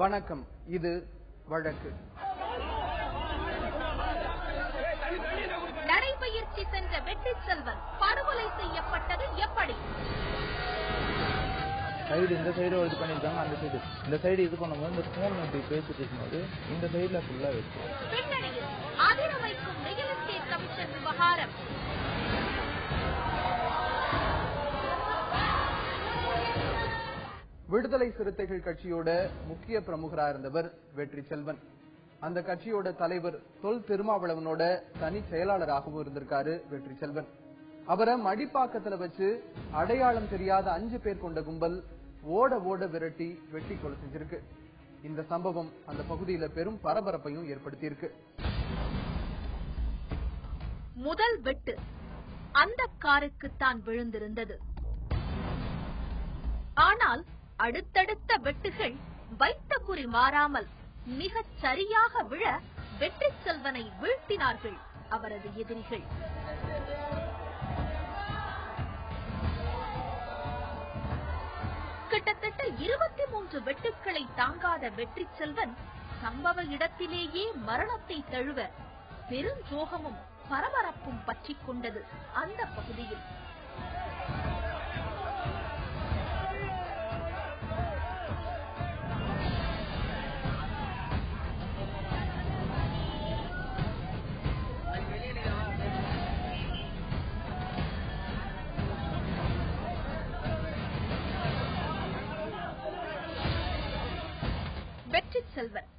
வணக்கம். இது வழக்கு. நடைபயிற்சி சென்ற வெற்றி செல்வன் படுகொலை செய்யப்பட்டது எப்படி? சைடு இந்த சைடு இது பண்ணிருக்காங்க, அந்த சைடு இந்த சைடு இது பண்ணும்போது இந்த போன் இப்படி பேசிட்டு இருக்கும்போது இந்த சைடுல ஃபுல்லா வச்சு பின்னணியில் அதிர வைக்கும் ரியல் எஸ்டேட் கமிஷன் விவகாரம். விடுதலை சிறுத்தைகள் கட்சியோட முக்கிய பிரமுகரா இருந்தவர் வெற்றி செல்வன். அந்த கட்சியோட தலைவர் தொல் திருமாவளவனோட தனி செயலாளராகவும் இருந்திருக்காரு வெற்றி செல்வன். அவரை மடிப்பாக்கத்துல வச்சு அடையாளம் தெரியாத 5 பேர் கொண்ட கும்பல் ஓட ஓட விரட்டி வெட்டி கொலை செஞ்சிருக்கு. இந்த சம்பவம் அந்த பகுதியில பெரும் பரபரப்பையும் ஏற்படுத்தியிருக்கு. முதல் வெட்டு அந்த காருக்கு தான் விழுந்திருந்தது. ஆனால் அடுத்தடுத்த வெட்டுகள் வைத்த குறி மாறாமல் மிகச் சரியாக விழ வெற்றி செல்வனை வீழ்த்தினார்கள் அவரது எதிரிகள். கிட்டத்தட்ட 23 வெட்டுக்களை தாங்காத வெற்றி செல்வன் சம்பவ இடத்திலேயே மரணத்தை தழுவ பெருஞ்சோகமும் பரபரப்பும் பற்றிக் கொண்டது அந்த பகுதியில். வெற்றி செல்வன்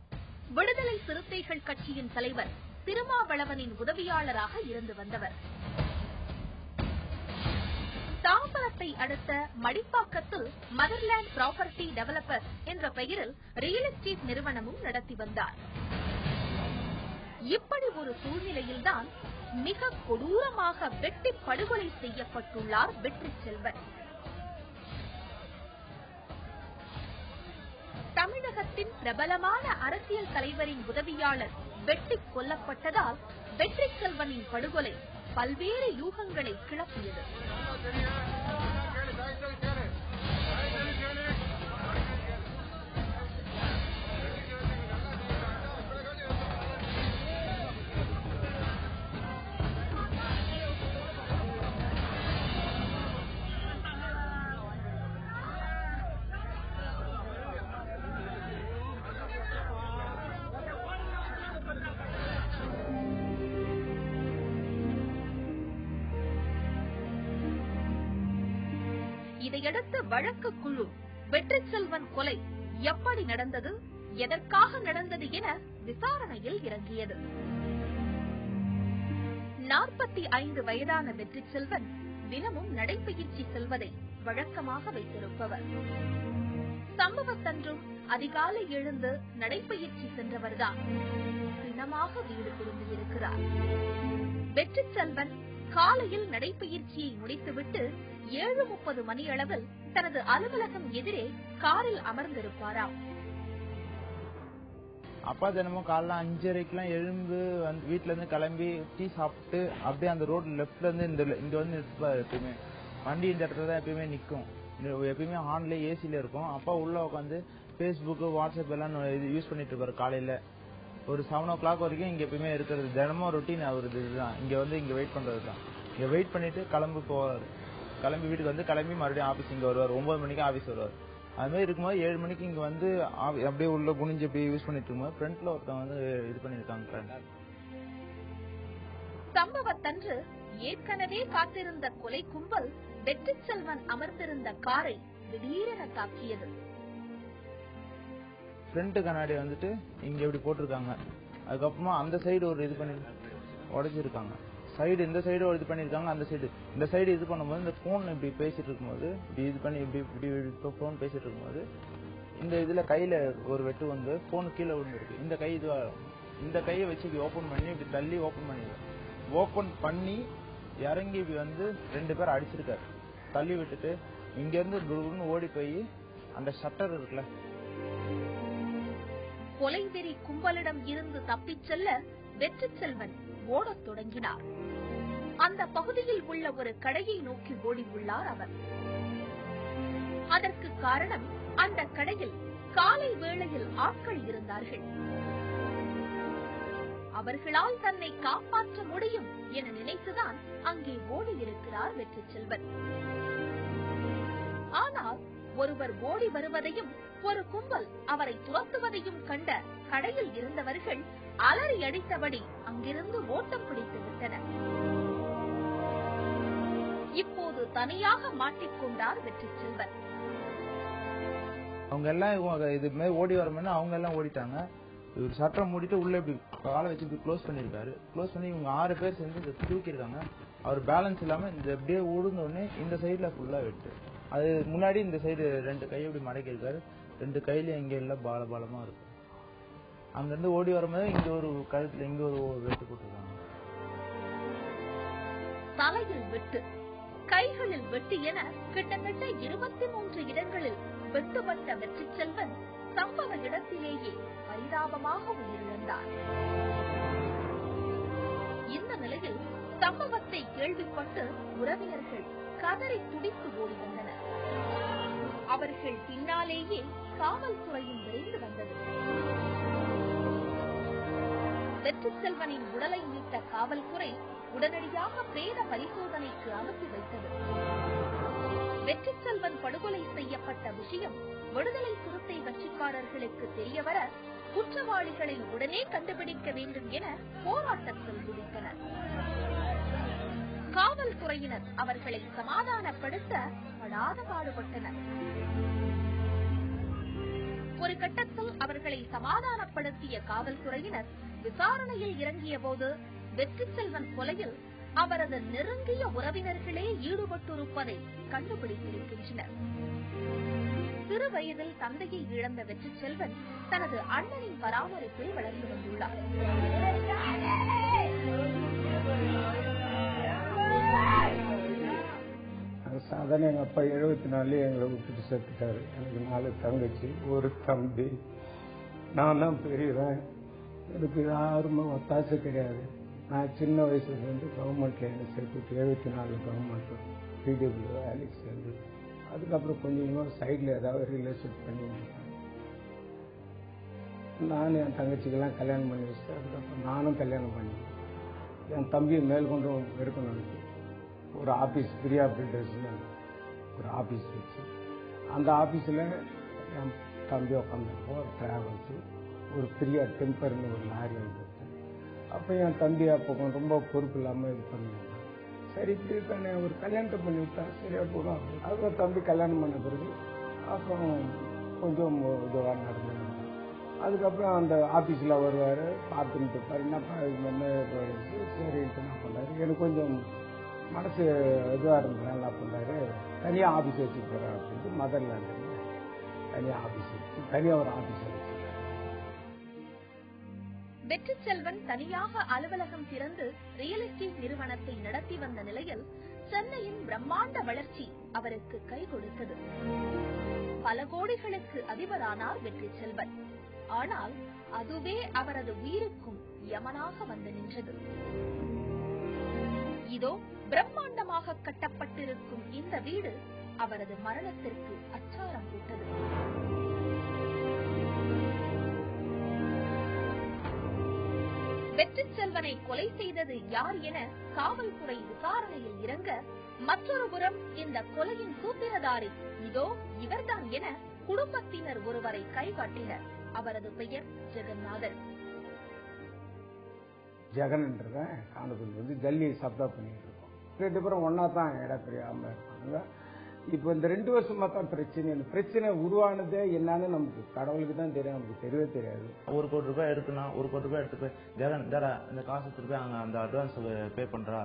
விடுதலை சிறுத்தைகள் கட்சியின் தலைவர் திருமாவளவனின் உதவியாளராக இருந்து வந்தவர். தாம்பரத்தை அடுத்த மடிப்பாக்கத்தில் மதர்லேண்ட் ப்ராப்பர்ட்டி டெவலப்பர்ஸ் என்ற பெயரில் ரியல் எஸ்டேட் நிறுவனமும் நடத்தி வந்தார். இப்படி ஒரு சூழ்நிலையில்தான் மிக கொடூரமாக வெட்டி படுகொலை செய்யப்பட்டுள்ளார் வெற்றி செல்வன். தமிழகத்தின் பிரபலமான அரசியல் தலைவரின் உதவியாளர் வெட்டி கொல்லப்பட்டதால் வெற்றி செல்வனின் படுகொலை பல்வேறு யூகங்களை கிளப்பியது. இதையடுத்து வழக்கு குழு வெற்றி செல்வன் கொலை எப்படி நடந்தது, எதற்காக நடந்தது என விசாரணையில் இறங்கியது. 45 வயதான வெற்றி செல்வன் தினமும் நடைபயிற்சி செல்வதை வழக்கமாக வைத்திருப்பவர். சம்பவத்தன்றும் அதிகாலை எழுந்து நடைபயிற்சி சென்றவர்தான் தினமாக வீடு திரும்பியிருக்கிறார். வெற்றி செல்வன் காலையில் நடைபயிற்சியை முடித்துவிட்டு 7:30 மணியளவில் தனது அலுவலகம் எதிரே காரில் அமர்ந்திருப்பாராம். அப்பா தினமும் காலைல 5:30 எழுந்து வீட்டுல இருந்து கிளம்பி டீ சாப்பிட்டு அப்படியே அந்த ரோடு லெப்ட்ல இருந்து இங்க வந்து நிற்பாரு. எப்பயுமே வண்டி இந்த இடத்துல தான் எப்பயுமே நிக்கும். எப்பயுமே ஹார்ன்ல ஏசில இருக்கும். அப்பா உள்ள உட்காந்து பேஸ்புக் வாட்ஸ்அப் எல்லாம் யூஸ் பண்ணிட்டு இருப்பாரு. காலையில ஒரு 7 o'clock வரைக்கும் இங்க எப்பயுமே இருக்கிறது தினமும் ரொட்டீன் அவரது. இதுதான் இங்க வந்து இங்க வெயிட் பண்றதுதான். இங்க வெயிட் பண்ணிட்டு கிளம்பி போவாரு. கிளம்பி வீட்டுக்கு வந்து கிளம்பி மறுபடியும் ஆபீஸ் இங்க வருவார். 9 மணிக்கு ஆபீஸ் வருவார். அது மாதிரி இருக்கும்போது 7 மணிக்கு இங்க வந்து அப்படியே உள்ள குனிஞ்சு அப்படியே யூஸ் பண்ணிட்டு இருக்கும்போது ஃப்ரண்ட்ல ஒருத்தவங்க வந்து இது பண்ணிருக்காங்க. சம்பவத்தன்று ஏற்கனவே காத்திருந்த கொலை கும்பல் வெற்றி செல்வன் அமர்ந்திருந்த காரை திடீரென தாக்கியது. ஃப்ரண்ட் கண்ணாடி வந்துட்டு இங்க இப்படி போட்டிருக்காங்க. அதுக்கப்புறமா அந்த சைடு ஒரு இது பண்ணி உடைச்சிருக்காங்க. சைடு இந்த சைடு ஒரு இது பண்ணிருக்காங்க. அந்த சைடு இந்த சைடு இது பண்ணும்போது இந்த போன் இப்படி பேசிட்டு இருக்கும்போது இப்படி இது பண்ணி இப்படி போன் பேசிட்டு இருக்கும்போது இந்த இதுல கையில ஒரு வெட்டு வந்து போன் கீழே விழுந்துருக்கு. இந்த கை இதுவா இந்த கையை வச்சு இப்படி ஓபன் பண்ணி இப்படி தள்ளி ஓபன் பண்ணி இறங்கி இப்படி வந்து 2 பேர் அடிச்சிருக்காரு. தள்ளி விட்டுட்டு இங்க இருந்து ஓடி போய் அந்த ஷட்டர் இருக்குல்ல, கொலைவெறி கும்பலிடம் இருந்து தப்பிச் செல்ல வெற்றி செல்வன் ஓடத் தொடங்கினார். அந்த பகுதியில் உள்ள ஒரு கடையை நோக்கி ஓடி உள்ளார் அவர். அதற்கு காரணம் அந்த கடையில் காலை வேளையில் ஆட்கள் இருந்தார்கள். அவர்களால் தன்னை காப்பாற்ற முடியும் என நினைத்துதான் அங்கே ஓடியிருக்கிறார் வெற்றி செல்வன். ஆனால் ஒருவர் ஓடி வருவதையும் ஒரு கும்பல் அவரை துரத்துவதையும் கண்ட கடையில் இருந்தவர்கள் அலறி அடித்தபடி அங்கிருந்து ஓட்டம் பிடித்து விட்டனர். இப்போது தனியாக மாட்டிக்கொண்டார் வெற்றி செல்வன். அவங்க எல்லாம் இது மாதிரி ஓடி வரணும்னு அவங்க எல்லாம் ஓடிட்டாங்க. இவர் சட்டம் மூடிட்டு உள்ள இப்படி காலை வச்சு இப்படி க்ளோஸ் பண்ணிருக்காரு. க்ளோஸ் பண்ணி இவங்க 6 பேர் சேர்ந்து தூக்கிருக்காங்க. அவர் பேலன்ஸ் இல்லாம இந்த எப்படியே ஓடுன உடனே இந்த சைட்ல ஃபுல்லா வெட்டு. அது முன்னாடி இந்த சைடு 2 கையை இப்படி மடக்கி இருக்காரு. 2 கையில இங்க எல்லாம் பாலமா இருக்கு. அங்க இருந்து ஓடி வரும்போது இங்க ஒரு கழுத்துல இங்க ஒரு வெட்டு போட்டுருக்காங்க. தலையில் வெட்டு, கைகளில் வெட்டு என கிட்டத்தட்ட 23 இடங்களில் வெட்டுப்பட்ட வெற்றி செல்வன் சம்பவ இடத்திலேயே பரிதாபமாக உயிரிழந்தார். இந்த நிலையில் சம்பவத்தை கேள்விப்பட்டு உறவினர்கள் கதறி துடித்து ஓடி வந்தனர். அவர்கள் பின்னாலேயே காவல்துறையும் விரைந்து வந்தது. வெற்றி செல்வனின் உடலை மீட்ட காவல்துறை உடனடியாக பிரேத பரிசோதனைக்கு அனுப்பி வைத்தது. வெற்றி செல்வன் படுகொலை செய்யப்பட்ட விஷயம் விடுதலை சிறுத்தை கட்சிக்காரர்களுக்கு தெரியவர குற்றவாளிகளை உடனே கண்டுபிடிக்க வேண்டும் என போராட்டத்தில் ஈடுபட்டனர். காவல்துறையினர் அவர்களை சமாதானப்படுத்த படாத பாடுபட்டனர். ஒரு கட்டத்தில் அவர்களை சமாதானப்படுத்திய காவல்துறையினர் விசாரணையில் இறங்கிய போது வெற்றி செல்வன் கொலையில் அவரது நெருங்கிய உறவினர்களே ஈடுபட்டிருப்பதை கண்டுபிடித்திருக்கின்றனர். சிறு வயதில் தந்தையை இழந்த வெற்றி செல்வன் தனது அண்ணனின் பராமரிப்பில் வளர்ந்து வந்துள்ளார். சாதாரண எங்க அப்பா 74 எங்களை விட்டுட்டு செத்துட்டாரு. எனக்கு 4 தங்கச்சி, ஒரு தம்பி. நான் தான் பெரியவன். எனக்கு யாருமே ஒத்தாசை கிடையாது. நான் சின்ன வயசுல இருந்து கவர்மெண்ட்ல என்ன சேர்த்து 74 கவர்மெண்ட் பிடபிள்யூ வேலைக்கு சேர்ந்து அதுக்கப்புறம் கொஞ்சம் சைட்ல ஏதாவது ரிலேஷன் பண்ணி நான் என் தங்கச்சிக்கெல்லாம் கல்யாணம் பண்ணி வச்சுட்டு அதுக்கப்புறம் நானும் கல்யாணம் பண்ணி என் தம்பியை மேற்கொண்டும் இருக்கணும். ஒரு ஆபீஸ் பிரியா பில்டர்ஸ்னு ஒரு ஆபீஸ் வச்சு அந்த ஆபீஸ்ல என் தம்பி உட்காந்துருப்போம். ஒரு டிராவல்ஸ் ஒரு பிரியா டெம்பர்னு ஒரு லாரி வந்து அப்போ என் தம்பி அப்போ ரொம்ப பொறுப்பு இல்லாமல் இது பண்ணிருந்தான். சரி இப்படி இருக்கானே ஒரு கல்யாணத்தை பண்ணி விட்டா சரியா போதும். அதுவும் தம்பி கல்யாணம் பண்ண பிறகு அப்புறம் கொஞ்சம் இதுவாக நடந்து அதுக்கப்புறம் அந்த ஆபீஸ்ல வருவாரு பார்த்துட்டு இருப்பாரு. என்னப்பா இது என்ன போயிடுச்சு சரின்ட்டு நான் பண்ணாரு. எனக்கு கொஞ்சம் மனசு இதுவாக இருந்ததுனால என்ன பண்ணாரு தனியா ஆபீஸ் வச்சு போறேன் அப்படின்ட்டு மதர்லாண்டு தனியா ஆபீஸ் வச்சு தனியா ஒரு ஆபீஸ் வச்சு வெற்றி செல்வன் தனியாக அலுவலகம் திறந்து ரியல் எஸ்டேட் நிறுவனத்தை நடத்தி வந்த நிலையில் சென்னையின் பிரம்மாண்ட வளர்ச்சி அவருக்கு கை கொடுத்தது. பல கோடிகளுக்கு அதிபரானார் வெற்றி செல்வன். ஆனால் அதுவே அவரது உயிருக்கும் யமனாக வந்து நின்றது. இதோ பிரம்மாண்டமாக கட்டப்பட்டிருக்கும் இந்த வீடு அவரது மரணத்திற்கு அச்சாரம் போட்டது. வெற்றி செல்வனை கொலை செய்தது யார் என காவல்துறை விசாரணையில் இறங்க, மற்றொரு புறம் இந்த கொலையின் சூத்திரதாரி இதோ இவர்தான் என குடும்பத்தினர் ஒருவரை கைகாட்டினர். அவரது பெயர் ஜெகநாதன். ஜெகன்ன்றத காணப்பள்ளி வந்து ஜல்லியை சப்ளை பண்ணிட்டு இருக்கோம். 2 பேரும் ஒன்னா தான் இடப்பிரியாம இருப்பாங்க. இப்போ இந்த 2 வருஷமா தான் பிரச்சனை. இந்த பிரச்சனை உருவானதே என்னன்னு நமக்கு கடவுளுக்கு தான் தெரியும், நமக்கு தெரியவே தெரியாது. 1 கோடி ரூபாய் எடுக்கணும், 1 கோடி ரூபாய் எடுத்து போய் ஜெகன் தர இந்த காசு திருப்பி அங்க அந்த அட்வான்ஸ் பே பண்றா,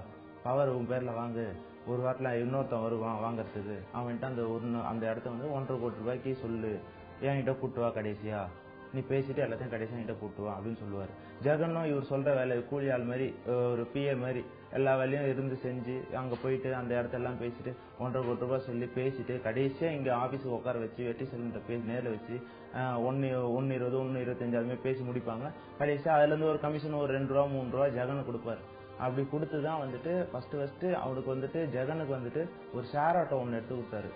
பவர் உன் பேர்ல வாங்கு, ஒரு வாரத்துல இன்னொருத்தன் வருவான் வாங்கறதுக்கு, அவன்கிட்ட அந்த இடத்த வந்து 1.5 கோடி ரூபாய்க்கு சொல்லு, என்கிட்ட கூட்டு வா, கடைசியா நீ பேசிட்டு எல்லாத்தையும் கடைசியா என்கிட்ட கூட்டு வா அப்படின்னு சொல்லுவாரு. ஜெகனும் இவர் சொல்ற வேலை கூலி ஆள் மாதிரி ஒரு பிஏ மாதிரி எல்லா வேலையும் இருந்து செஞ்சு அங்க போயிட்டு அந்த இடத்தெல்லாம் பேசிட்டு 1.5 கோடி ரூபாய் சொல்லி பேசிட்டு கடைசியா இங்க ஆபீஸுக்கு உட்கார வச்சு வெற்றி செல்வன்ற பேசி நேரில் வச்சு 1.20 1.25 அதுமாதிரி பேசி முடிப்பாங்க. கடைசியா அதுல இருந்து ஒரு கமிஷன் ஒரு 2 ரூபா 3 ரூபா ஜெகனு கொடுப்பாரு. அப்படி கொடுத்துதான் வந்துட்டு ஃபர்ஸ்ட் அவனுக்கு வந்துட்டு ஜெகனுக்கு வந்துட்டு ஒரு ஷேர் ஆட்டோ ஒன்னு எடுத்து கொடுத்தாரு.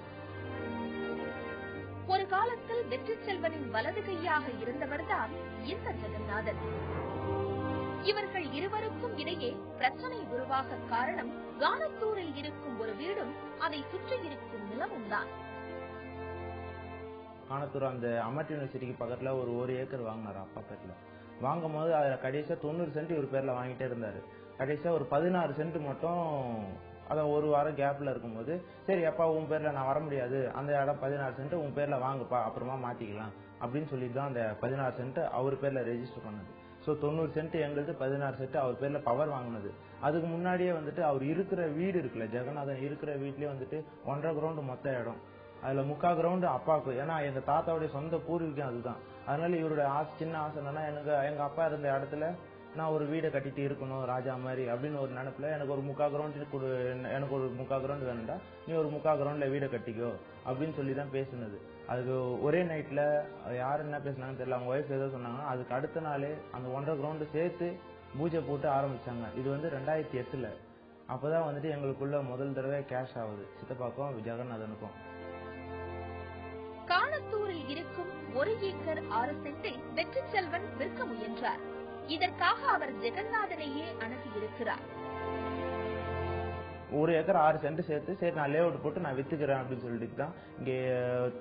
ஒரு காலத்தில் வெற்றி செல்வனின் வலது கையாக இருந்தவர்தான் இந்த ஜெகநாதன். இவர்கள் இருவருக்கும் இடையே பிரச்சனை உருவாக காரணம் கானத்தூரில் இருக்கும் ஒரு வீடும் அதை சுற்றி இருக்கும் நிலமும் தான். கானத்தூர் அந்த அமர்ட் யூனிவர்சிட்டிக்கு பக்கத்துல ஒரு ஏக்கர் வாங்கினாரு அப்பா பேர்ல. வாங்கும் போது அதுல கடைசியா 90 சென்ட் இவர் பேர்ல வாங்கிட்டே இருந்தாரு. கடைசியா ஒரு 16 சென்ட் மட்டும் அதான் ஒரு வாரம் கேப்ல இருக்கும்போது, சரி அப்பா உன் பேர்ல நான் வர முடியாது, அந்த இடம் 16 சென்ட் உன் பேர்ல வாங்குப்பா, அப்புறமா மாத்திக்கலாம் அப்படின்னு சொல்லிட்டு தான் அந்த 16 சென்ட் அவர் பேர்ல ரெஜிஸ்டர் பண்ணது. ஸோ 90 சென்ட் எங்களுக்கு 16 சென்ட் அவர் பேர்ல பவர் வாங்கினது. அதுக்கு முன்னாடியே வந்துட்டு அவர் இருக்கிற வீடு இருக்குல்ல, ஜெகநாதன் இருக்கிற வீட்லயே வந்துட்டு 1.5 கிரவுண்ட் மொத்த இடம். அதுல 3/4 கிரவுண்ட் அப்பாவுக்கு, ஏன்னா எங்க தாத்தாவுடைய சொந்த பூர்வீகம் அதுதான். அதனால இவருடைய சின்ன ஆசை என்னன்னா, எங்க அப்பா இருந்த இடத்துல நான் ஒரு வீடை கட்டிட்டு இருக்கணும் ராஜா மாதிரி அப்படின்னு ஒரு நினைப்புல எனக்கு ஒரு 3/4 கிரவுண்ட் எனக்கு ஒரு 3/4 கிரவுண்ட் வேணும்டா, நீ ஒரு 3/4 கிரவுண்ட்ல வீடை கட்டிக்கோ அப்படின்னு சொல்லி தான் பேசுனது. அதுக்கு ஒரே நைட்ல யாரு என்ன பேசினாங்கன்னு தெரியல, அவங்க ஒய்ஃப் ஏதோ சொன்னாங்கன்னா அதுக்கு அடுத்த நாளே அந்த 1.5 கிரவுண்ட் சேர்த்து பூஜை போட்டு ஆரம்பிச்சாங்க. இது வந்து 2008ல. அப்பதான் வந்துட்டு எங்களுக்குள்ள முதல் தடவை கேஷ் ஆகுது சித்தப்பாக்கும் ஜெகநாதனுக்கும். கானத்தூரில் இருக்கும் 1 ஏக்கர் 6 சென்டை வெற்றி செல்வன் விற்க முயன்றார். இதற்காக அவர் ஜெகநாதனையே அணுகியிருக்கிறார். 1 ஏக்கர் 6 சென்ட் சேர்த்து சரி நான் லேஅவுட் போட்டு நான் வித்துக்கிறேன் அப்படின்னு சொல்லிட்டு தான் இங்கே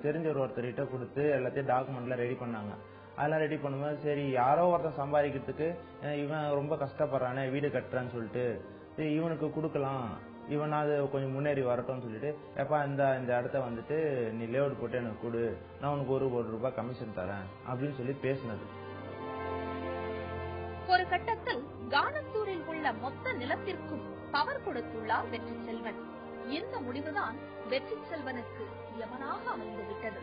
தெரிஞ்ச ஒருத்தர்கிட்ட கொடுத்து எல்லாத்தையும் டாக்குமெண்ட்லாம் ரெடி பண்ணாங்க. அதெல்லாம் ரெடி பண்ணும்போது சரி யாரோ ஒருத்தன் சம்பாதிக்கிறதுக்கு இவன் ரொம்ப கஷ்டப்படுறானே வீடு கட்டுறான்னு சொல்லிட்டு இவனுக்கு கொடுக்கலாம், இவனாவது கொஞ்சம் முன்னேறி வரட்டும்னு சொல்லிட்டு, எப்பா இந்த இடத்த வந்துட்டு நீ லேஅவுட் போட்டு எனக்கு கொடு, நான் உனக்கு 1 கோடி ரூபாய் கமிஷன் தரேன் அப்படின்னு சொல்லி பேசினது. ஒரு கட்டத்தில் கானத்தூரில் உள்ள மொத்த நிலத்திற்கும் பவர் கொடுத்துள்ளார் வெற்றி செல்வன். இந்த முடிவுதான் வெற்றி செல்வனுக்கு யமனாக அமைந்துவிட்டது.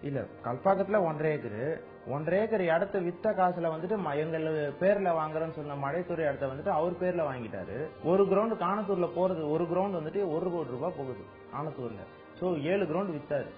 இல்ல கல்பாக்கத்துல 1.5 ஏக்கர் இடத்த வித்த காசுல வந்துட்டு எங்க பேர்ல வாங்குறேன்னு சொன்ன மழைத்துறை இடத்த வந்துட்டு அவர் பேர்ல வாங்கிட்டாரு. 1 கிரவுண்ட் கானத்தூர்ல போறது, 1 கிரவுண்ட் வந்துட்டு 1 கோடி ரூபாய் போகுது கானத்தூர்ல. சோ 7 கிரவுண்ட் வித்தாரு.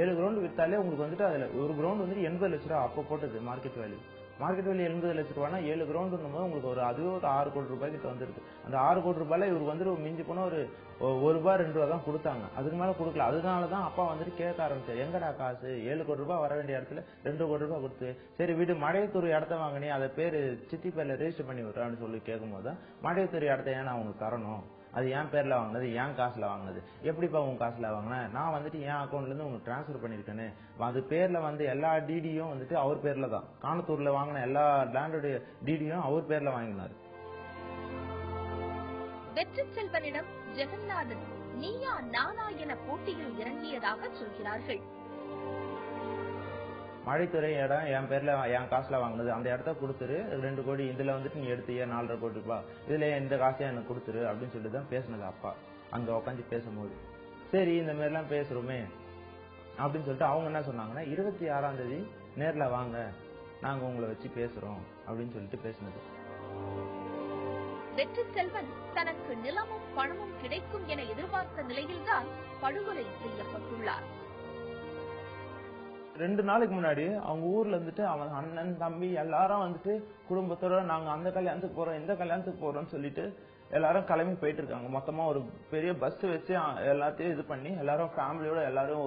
7 கிரவுண்ட் வித்தாலே உங்களுக்கு வந்துட்டு அதுல 1 கிரவுண்ட் வந்துட்டு 80 லட்ச ரூபாய் அப்ப போட்டது மார்க்கெட் வேல்யூ. மார்க்கெட் வேல்யூ 80 லட்ச ரூபாய்னா 7 கிரவுண்ட் உங்களுக்கு அதுவே ஒரு 6 கோடி ரூபாய் கிட்ட வந்துருக்கு. அந்த 6 கோடி ரூபாயில இவருக்கு வந்துட்டு மிஞ்சி போனா ஒரு 1 ரூபாய் 2 ரூபாய் தான் கொடுத்தாங்க, அதுக்கு மேல கொடுக்கல. அதனாலதான் அப்பா வந்துட்டு கேட்க ஆரம்பிச்சாரு, எங்கடா காசு, 7 கோடி ரூபாய் வர வேண்டிய இடத்துல 2 கோடி ரூபாய் கொடுத்து சரி வீடு மழையத்தூர் இடத்த வாங்கினே அதை பேரு சித்தி பேர்ல ரெஜிஸ்டர் பண்ணி விடுறான்னு சொல்லி கேட்கும் போதுதான் மழையத்தூர் இடத்த ஏன் நான் உனக்கு தரணும், அது என் பேர்ல வாங்கினது, என் காசுல வாங்கினது, எப்படிப்பா உன் காசுல வாங்கினேன், நான் வந்துட்டு என் அக்கௌண்ட்ல இருந்து உங்களுக்கு டிரான்ஸ்பர் பண்ணிருக்கேன்னு. அது பேர்ல வந்து எல்லா டிடியும் வந்துட்டு அவர் பேர்ல தான், கானத்தூர்ல வாங்கின எல்லா லேண்டோட டிடியும் அவர் பேர்ல வாங்கினாரு. வெற்றி செல்வனிடம் ஜெகநாதன் நீயா நானா என போட்டியில் இறங்கியதாக சொல்கிறார்கள். மழைத்துறை இடம் என் பேர்ல என் காசுல வாங்கினது, அந்த இடத்த கொடுத்துரு, 2 கோடி இதுல வந்துட்டு நீ எடுத்திய 4.5 கோடி ரூபாய், இதுல இந்த காசையும் எனக்கு கொடுத்துரு அப்படின்னு சொல்லிட்டு தான் பேசினது அப்பா அங்க உட்காந்து பேசும்போது. சரி இந்த மாதிரி எல்லாம் பேசுறோமே அப்படின்னு சொல்லிட்டு அவங்க என்ன சொன்னாங்கன்னா 26ஆம் தேதி நேர்ல வாங்க நாங்க உங்களை வச்சு பேசுறோம் அப்படின்னு சொல்லிட்டு பேசினது. வெற்றி செல்வன் தனக்கு நிலமும் பணமும் கிடைக்கும் என எதிர்பார்த்த நிலையில்தான் படுகொலை செய்யப்பட்டுள்ளார். 2 நாளைக்கு முன்னாடி அவங்க ஊர்ல இருந்துட்டு அவன் அண்ணன் தம்பி எல்லாரும் வந்துட்டு குடும்பத்தோட நாங்க அந்த கல்யாணத்துக்கு போறோம் இந்த கல்யாணத்துக்கு போறோம்னு சொல்லிட்டு எல்லாரும் கிளம்பி போயிட்டு இருக்காங்க. மொத்தமா ஒரு பெரிய பஸ் வச்சு எல்லாத்தையும் இது பண்ணி எல்லாரும் ஃபேமிலியோட எல்லாரும்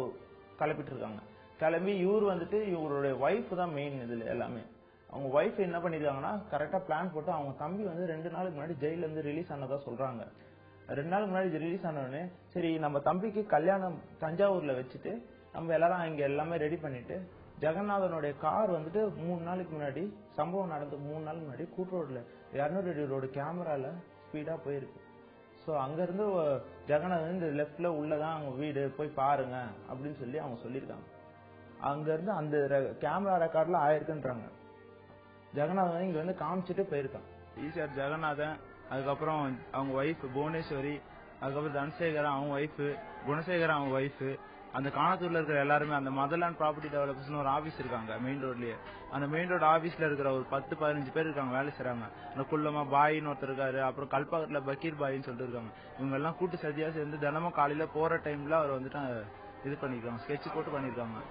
கிளப்பிட்டு இருக்காங்க. கிளம்பி இவர் வந்துட்டு இவருடைய ஒய்ஃப் தான் மெயின் இதுல எல்லாமே. அவங்க ஒய்ஃப் என்ன பண்ணிருக்காங்கன்னா கரெக்டா பிளான் போட்டு அவங்க தம்பி வந்து 2 நாளுக்கு முன்னாடி ஜெயில இருந்து ரிலீஸ் ஆனதா சொல்றாங்க. 2 நாளுக்கு முன்னாடி ரிலீஸ் ஆனோடனே சரி நம்ம தம்பிக்கு கல்யாணம் தஞ்சாவூர்ல வச்சுட்டு நம்ம எல்லாரும் அங்க எல்லாமே ரெடி பண்ணிட்டு ஜெகநாதனுடைய கார் வந்துட்டு 3 நாளைக்கு முன்னாடி சம்பவம் நடந்து 3 நாளுக்கு முன்னாடி கூட்ரோட்ல 200 அடி ரோடு கேமரால ஸ்பீடா போயிருக்கு. சோ அங்க இருந்து ஜெகநாதன் இந்த லெப்ட்ல உள்ளதான் அவங்க வீடு போய் பாருங்க அப்படின்னு சொல்லி அவங்க சொல்லியிருக்காங்க. அங்க இருந்து அந்த கேமரா ரெக்கார்ட்ல ஆயிருக்குன்றாங்க. ஜெகநாதன் இங்க வந்து காமிச்சிட்டு போயிருக்கான். ஈசிஆர் ஜெகநாதன், அதுக்கப்புறம் அவங்க ஒய்ஃப் புவனேஸ்வரி, அதுக்கப்புறம் தனசேகரன் அவங்க ஒய்ஃப், குணசேகரன் அவங்க ஒய்ஃப், அந்த கானத்தூர்ல இருக்கிற எல்லாருமே அந்த மதர்லேண்ட் ப்ராப்பர்ட்டி டெவலப்பர்ஸ் ஒரு ஆபீஸ் இருக்காங்க மெயின் ரோட்லயே. அந்த மெயின் ரோட் ஆபீஸ்ல இருக்கிற ஒரு 10-15 பேர் இருக்காங்க வேலை செய்யறாங்க. அந்த குள்ளமா பாயின்னு ஒருத்தர் இருக்காரு, அப்புறம் கல்பாக்கத்துல பக்கீர் பாயின்னு சொல்லிட்டு இருக்காங்க. இவங்க எல்லாம் கூட்டு சதியா சேர்ந்து தினமும் காலையில போற டைம்ல அவர் வந்துட்டு இது பண்ணிருக்காங்க, ஸ்கெட்ச் போட்டு பண்ணிருக்காங்க.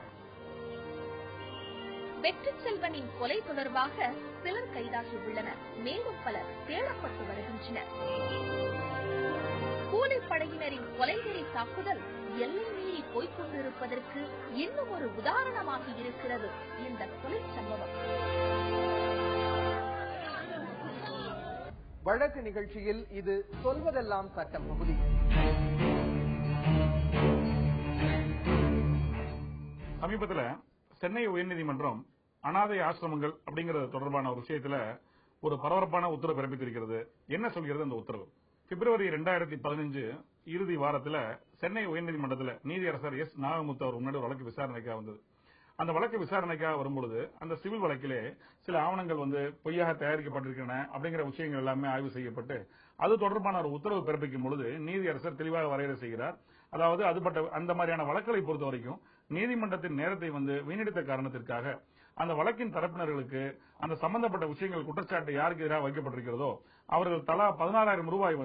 வெற்றி செல்வனின் கொலை தொடர்பாக சிலர் கைதாகி உள்ளனர், மேலும் பலர் தேடப்பட்டு வருகின்றனர். கூலிப்படையினர் தரப்பினரின் கொலைவெறி தாக்குதல் எல்லை மீறி போய்கொண்டிருப்பதற்கு இன்னும் ஒரு உதாரணமாக இருக்கிறது இந்த கொலை சம்பவம். வழக்கு நிகழ்ச்சியில் இது சொல்வதெல்லாம் சட்டம் பகுதி. சமீபத்தில் சென்னை உயர்நீதிமன்றம் அனாதை ஆசிரமங்கள் அப்படிங்கறது தொடர்பான ஒரு விஷயத்துல ஒரு பரபரப்பான உத்தரவு பிறப்பித்திருக்கிறது. என்ன சொல்கிறது அந்த உத்தரவு? பிப்ரவரி 2015 இறுதி வாரத்தில் சென்னை உயர்நீதிமன்றத்தில் நீதியரசர் எஸ் நாகமுத்து அவர் முன்னாடி ஒரு வழக்கு விசாரணைக்காக வந்தது. அந்த வழக்கு விசாரணைக்காக வரும்பொழுது அந்த சிவில் வழக்கிலே சில ஆவணங்கள் பொய்யாக தயாரிக்கப்பட்டிருக்கின்றன அப்படிங்கிற விஷயங்கள் எல்லாமே ஆய்வு செய்யப்பட்டு அது தொடர்பான ஒரு உத்தரவு பிறப்பிக்கும் பொழுது நீதியரசர் தெளிவாக வரையறை செய்கிறார். அதாவது அந்த மாதிரியான வழக்குகளை பொறுத்த வரைக்கும் நீதிமன்றத்தின் நேரத்தை வீணடித்த காரணத்திற்காக அந்த வழக்கின் தரப்பினர்களுக்கு அந்த சம்பந்தப்பட்ட விஷயங்கள் குற்றச்சாட்டு யாருக்கு எதிராக வைக்கப்பட்டிருக்கிறதோ அவர்கள் தலா 16,000 ரூபாய்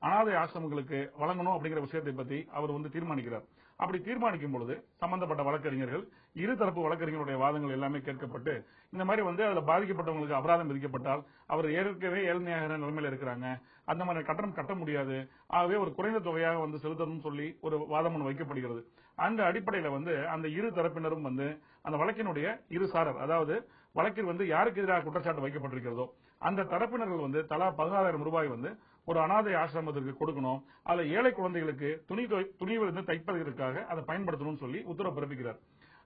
அனாதை ஆசிரமங்களுக்கு வழங்கணும் அப்படிங்கிற விஷயத்தை பற்றி அவர் தீர்மானிக்கிறார். அப்படி தீர்மானிக்கும் பொழுது சம்பந்தப்பட்ட வழக்கறிஞர்கள் இருதரப்பு வழக்கறிஞர்களுடைய வாதங்கள் எல்லாமே கேட்கப்பட்டு இந்த மாதிரி அதுல பாதிக்கப்பட்டவங்களுக்கு அபராதம் விதிக்கப்பட்டால் அவர் ஏற்கனவே ஏழ்மையாக நிலைமையில இருக்கிறாங்க, அந்த மாதிரி கட்டணம் கட்ட முடியாது, ஆகவே ஒரு குறைந்த தொகையாக செலுத்தணும் சொல்லி ஒரு வாதம் வைக்கப்படுகிறது. அந்த அடிப்படையில அந்த இரு தரப்பினரும் அந்த வழக்கினுடைய இருசாரர், அதாவது வழக்கில் யாருக்கு எதிராக குற்றச்சாட்டு வைக்கப்பட்டிருக்கிறதோ அந்த தரப்பினர்கள் தலா 16,000 ரூபாய் ஒரு அனாதை ஆசிரமத்திற்கு கொடுக்கணும், அதுல ஏழை குழந்தைகளுக்கு துணி தைப்பதற்காக அதை பயன்படுத்தணும்னு சொல்லி உத்தரவு பிறப்பிக்கிறார்.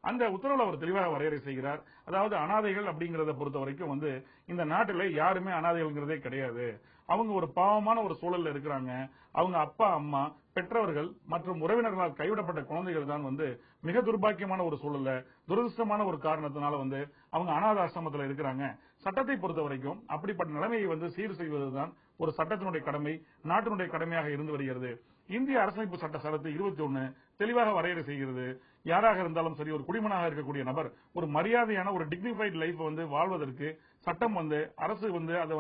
அந்த உத்தரவுல அவர் தெளிவாக வரையறை செய்கிறார். அதாவது அனாதைகள் அப்படிங்கறத பொறுத்த வரைக்கும் இந்த நாட்டில யாருமே அனாதைகள்ங்கிறதே கிடையாது. அவங்க ஒரு பாவமான ஒரு சூழல்ல இருக்கிறாங்க. அவங்க அப்பா அம்மா பெற்றவர்கள் மற்றும் உறவினர்களால் கைவிடப்பட்ட குழந்தைகள் தான் மிக துர்பாக்கியமான ஒரு சூழல்ல துரதிருஷ்டமான ஒரு காரணத்தினால அவங்க அனாத ஆசிரமத்தில் இருக்கிறாங்க. சட்டத்தை பொறுத்த வரைக்கும் அப்படிப்பட்ட நிலைமையை சீர் செய்வதுதான் ஒரு சட்டத்தினுடைய கடமை, நாட்டினுடைய கடமையாக இருந்து வருகிறது. இந்திய அரசமைப்பு சட்ட சரத்து 21 தெளிவாக வரையறை செய்கிறது. யாராக இருந்தாலும் சரி, ஒரு குடிமகனாக இருக்கக்கூடிய நபர் ஒரு மரியாதையான ஒரு டிக்னிஃபைட் லைஃப் வாழ்வதற்கு சட்டம் அரசு அதை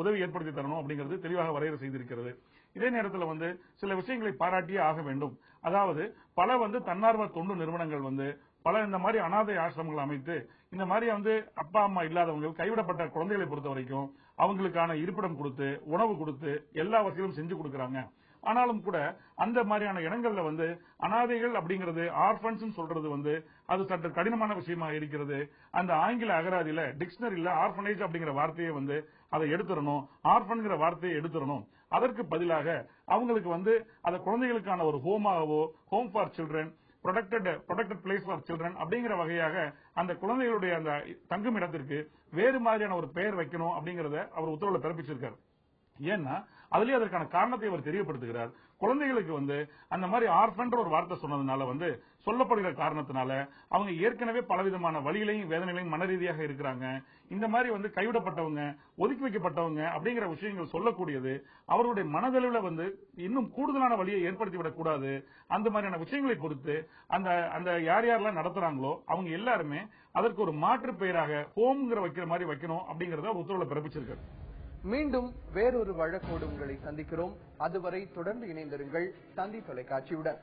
உதவி ஏற்படுத்தி தரணும் அப்படிங்கிறது தெளிவாக வரையறை செய்திருக்கிறது. இதே நேரத்தில் சில விஷயங்களை பாராட்டியே ஆக வேண்டும். அதாவது பல தன்னார்வ தொண்டு நிறுவனங்கள் பல இந்த மாதிரி அனாதை ஆசிரமங்கள் அமைத்து இந்த மாதிரி அப்பா அம்மா இல்லாதவங்க கைவிடப்பட்ட குழந்தைகளை பொறுத்த வரைக்கும் அவங்களுக்கான இருப்பிடம் கொடுத்து உணவு கொடுத்து எல்லா வசதியும் செஞ்சு கொடுக்கறாங்க. ஆனாலும் கூட அந்த மாதிரியான இடங்கள்ல அனாதைகள் அப்படிங்கிறது ஆர்பன்ஸ் சொல்றது அது சற்று கடினமான விஷயமா இருக்கிறது. அந்த ஆங்கில அகராதியில டிக்ஷனரியில ஆர்பனேஜ் அப்படிங்கிற வார்த்தையை அதை எடுத்துடணும், ஆர்பன்கிற வார்த்தையை எடுத்துடணும். அதற்கு பதிலாக அவங்களுக்கு அந்த குழந்தைகளுக்கான ஒரு ஹோமாகவோ, home for children, protected place for children அப்படிங்கிற வகையாக அந்த குழந்தைகளுடைய அந்த தங்கும் இடத்திற்கு வேறு மாதிரியான ஒரு பெயர் வைக்கணும் அப்படிங்கறத அவர் உத்தரவுல பிறப்பிச்சிருக்காரு. ஏன்னா அதுலயே அதற்கான காரணத்தை அவர் தெரியப்படுத்துகிறார். குழந்தைகளுக்கு அந்த மாதிரி ஆர்பன்ற ஒரு வார்த்தை சொன்னதுனால சொல்லப்படுகிற காரணத்தினால அவங்க ஏற்கனவே பலவிதமான வலிகளையும் வேதனைகளையும் மன ரீதியாக இருக்கிறாங்க. இந்த மாதிரி கைவிடப்பட்டவங்க, ஒதுக்கி வைக்கப்பட்டவங்க அப்படிங்கிற விஷயங்கள் சொல்லக்கூடியது அவருடைய மனதளவுல இன்னும் கூடுதலான வழியை ஏற்படுத்திவிடக் கூடாது. அந்த மாதிரியான விஷயங்களை பொறுத்து அந்த யாரெல்லாம் நடத்துறாங்களோ அவங்க எல்லாருமே அதற்கு ஒரு மாற்று பெயராக ஹோம்ங்கிற வைக்கிற மாதிரி வைக்கணும் அப்படிங்கறத அவர் உத்தரவுல பிறப்பிச்சிருக்காரு. மீண்டும் வேறொரு வழக்கோடு உங்களை சந்திக்கிறோம். அதுவரை தொடர்ந்து இணைந்திருங்கள் தந்தி தொலைக்காட்சியுடன்.